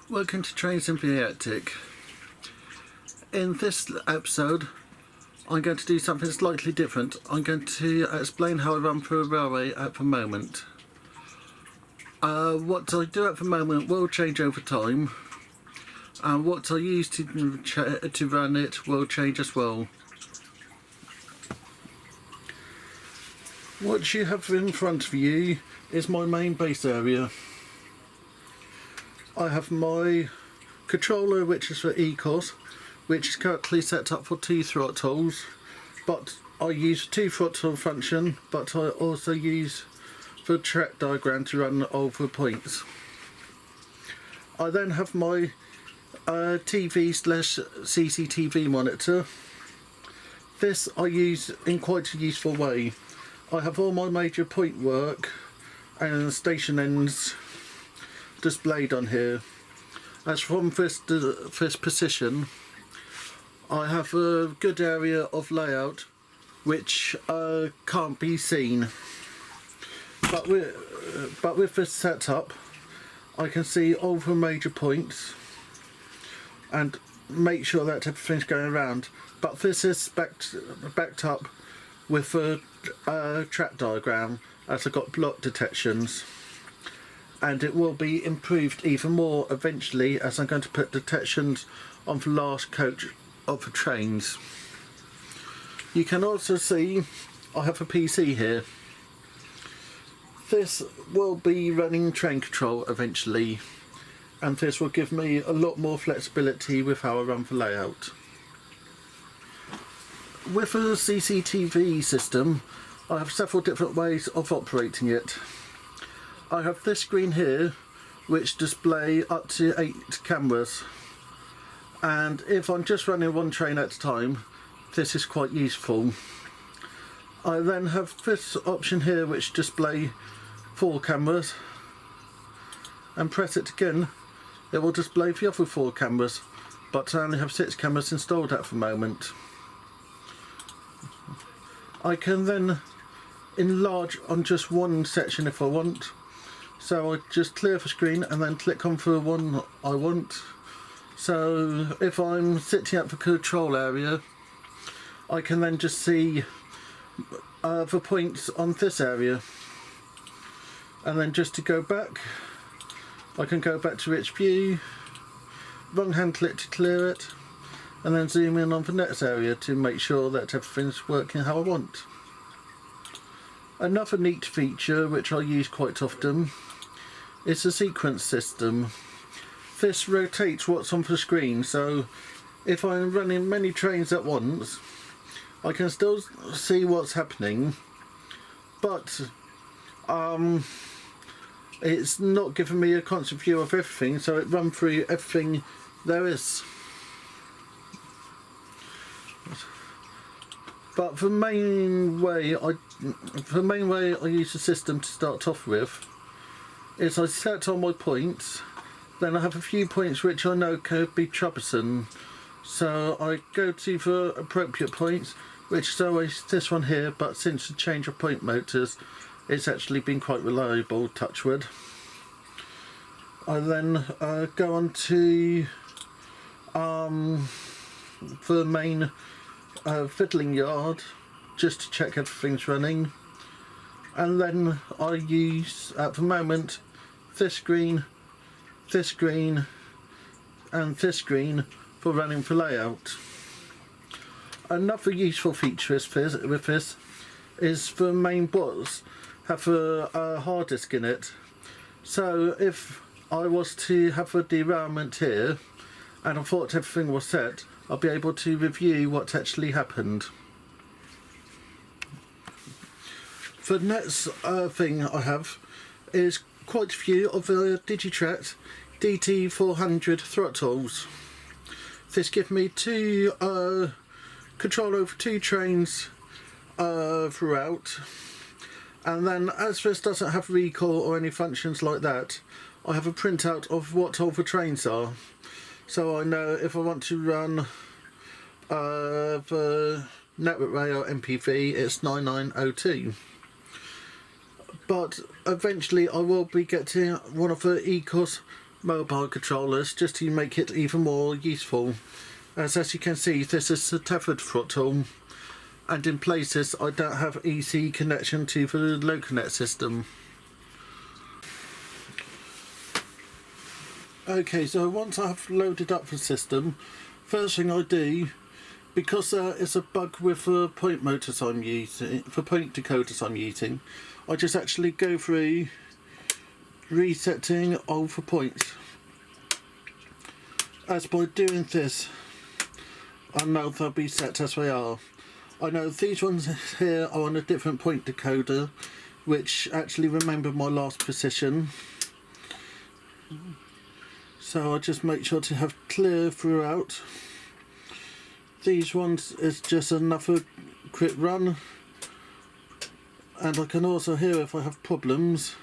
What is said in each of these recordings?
Welcome to Train Simply Hectic. In this episode, I'm going to do something slightly different. I'm going to explain how I run through a railway at the moment. What I do at the moment will change over time, and what I use to run it will change as well. What you have in front of you is my main base area. I have my controller, which is for ECOS, which is currently set up for 2 throttles, but I use 2 throttle function, but I also use the track diagram to run over points. I then have my TV/CCTV monitor. This I use in quite a useful way. I have all my major point work and station ends displayed on here. As from this position, I have a good area of layout which can't be seen. But with this setup, I can see all the major points and make sure that everything's going around. But this is backed up with a track diagram, as I've got block detections. And it will be improved even more eventually, as I'm going to put detections on the last coach of the trains. You can also see I have a PC here. This will be running train control eventually, and this will give me a lot more flexibility with how I run the layout. With a CCTV system, I have several different ways of operating it. I have this screen here which display up to 8 cameras, and if I'm just running one train at a time, this is quite useful. I then have this option here which display 4 cameras, and press it again, it will display the other 4 cameras, but I only have 6 cameras installed at the moment. I can then enlarge on just one section if I want. So I just clear the screen and then click on the one I want. So if I'm sitting at the control area, I can then just see the points on this area. And then just to go back, I can go back to its view, wrong hand click to clear it, and then zoom in on the next area to make sure that everything's working how I want. Another neat feature which I use quite often is the sequence system. This rotates what's on the screen, so if I'm running many trains at once, I can still see what's happening, but it's not giving me a constant view of everything, so it runs through everything there is. But the main way I use the system to start off with is I set on my points, then I have a few points which I know could be troublesome, so I go to the appropriate points, which is always this one here, but since the change of point motors it's actually been quite reliable, touch wood. I then go on to the main fiddling yard just to check everything's running, and then I use at the moment this screen and this screen for running the layout. Another useful feature with this is the main box have a hard disk in it, so if I was to have a derailment here and I thought everything was set, I'll be able to review what actually happened. The next thing I have is quite a few of the Digitrack DT400 throttles. This gives me control over 2 trains throughout, and then as this doesn't have recall or any functions like that, I have a printout of what all the trains are, so I know if I want to run the Network Rail MPV, it's 9902. But eventually I will be getting one of the ECOS mobile controllers just to make it even more useful. As you can see, this is a tethered throttle, and in places I don't have easy connection to the LoConnect system. Okay, so once I've loaded up the system, first thing I do, because there is a bug with the point motors I'm using, the point decoders I'm using, I just actually go through resetting all the points. As by doing this, I know they'll be set as they are. I know these ones here are on a different point decoder, which actually remember my last position. So I just make sure to have clear throughout. These ones is just another quick run, and I can also hear if I have problems.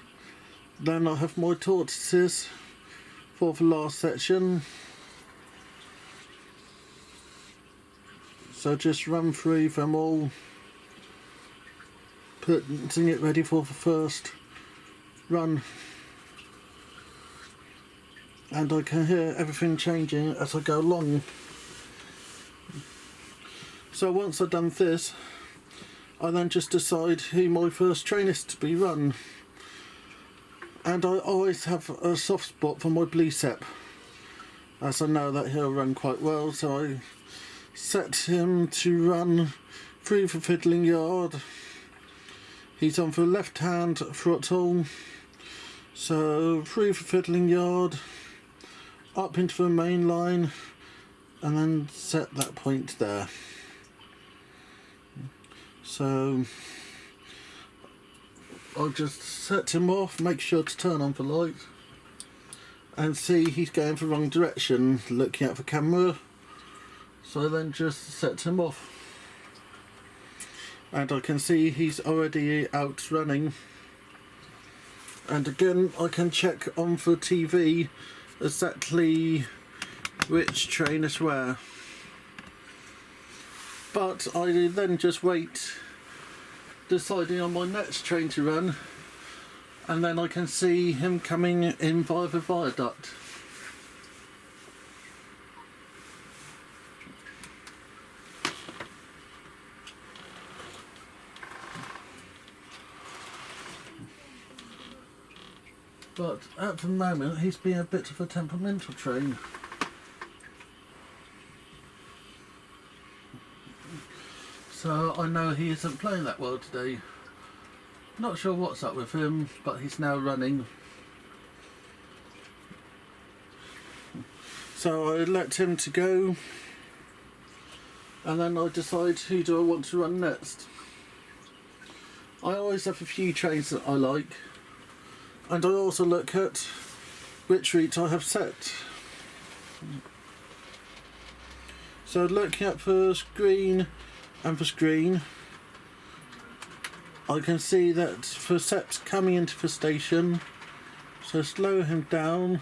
Then I have my tortoises for the last section. So just run through them all, putting it ready for the first run. And I can hear everything changing as I go along. So once I've done this, I then just decide who my first train is to be run. And I always have a soft spot for my blue sep, as I know that he'll run quite well, so I set him to run through the fiddling yard. He's on the left hand throttle, so through the fiddling yard, up into the main line, and then set that point there. So I'll just set him off, make sure to turn on the light, and see he's going the wrong direction, looking at the camera. So I then just set him off, and I can see he's already out running. And again, I can check on the TV exactly which train is where. But I then just wait, deciding on my next train to run, and then I can see him coming in via the viaduct. But at the moment he's being a bit of a temperamental train. So I know he isn't playing that well today. Not sure what's up with him, but he's now running. So I let him to go, and then I decide who do I want to run next. I always have a few trains that I like, and I also look at which route I have set. So looking at the screen and the screen, I can see that the sep's coming into the station, so slow him down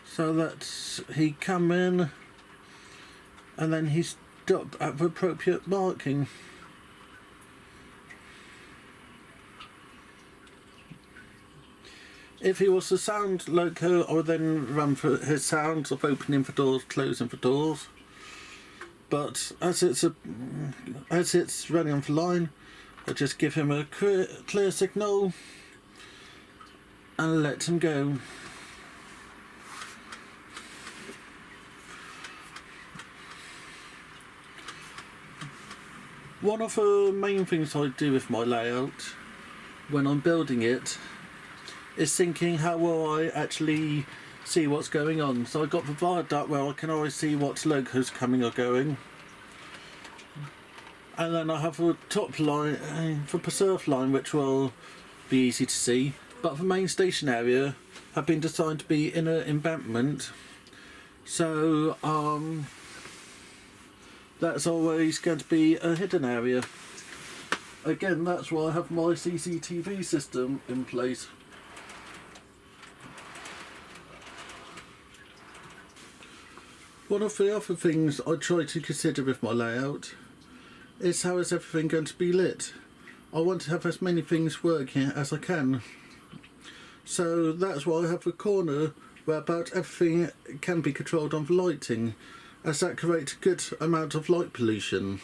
so that he come in and then he stop at the appropriate marking. If he was the sound loco, I would then run for his sounds of opening the doors, closing the doors. But as it's running on the line, I just give him a clear signal and let him go. One of the main things I do with my layout when I'm building it is thinking how will I actually see what's going on. So I've got the viaduct where I can always see what locos coming or going, and then I have the top line, the preserve line, which will be easy to see, but the main station area have been designed to be in an embankment, so that's always going to be a hidden area. Again, that's why I have my CCTV system in place. One of the other things I try to consider with my layout is how is everything going to be lit. I want to have as many things working as I can. So that's why I have the corner whereabout everything can be controlled on the lighting, as that creates a good amount of light pollution.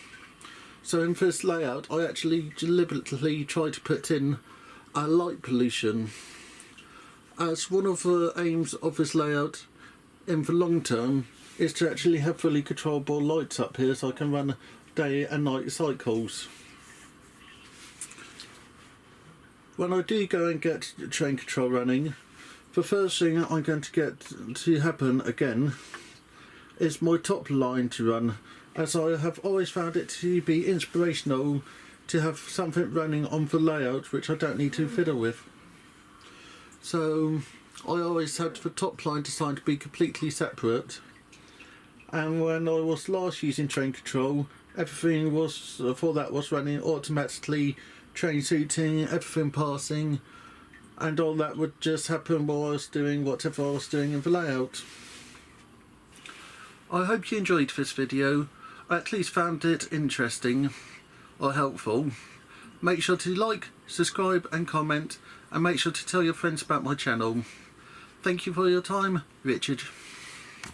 So in this layout I actually deliberately try to put in a light pollution, as one of the aims of this layout in the long term is to actually have fully controllable lights up here, so I can run day and night cycles. When I do go and get train control running, the first thing I'm going to get to happen again is my top line to run, as I have always found it to be inspirational to have something running on the layout which I don't need to fiddle with. So I always had the top line designed to be completely separate, and when I was last using train control, everything was for that was running automatically, train suiting, everything passing, and all that would just happen while I was doing whatever I was doing in the layout. I hope you enjoyed this video, or at least found it interesting or helpful. Make sure to like, subscribe and comment, and make sure to tell your friends about my channel. Thank you for your time, Richard.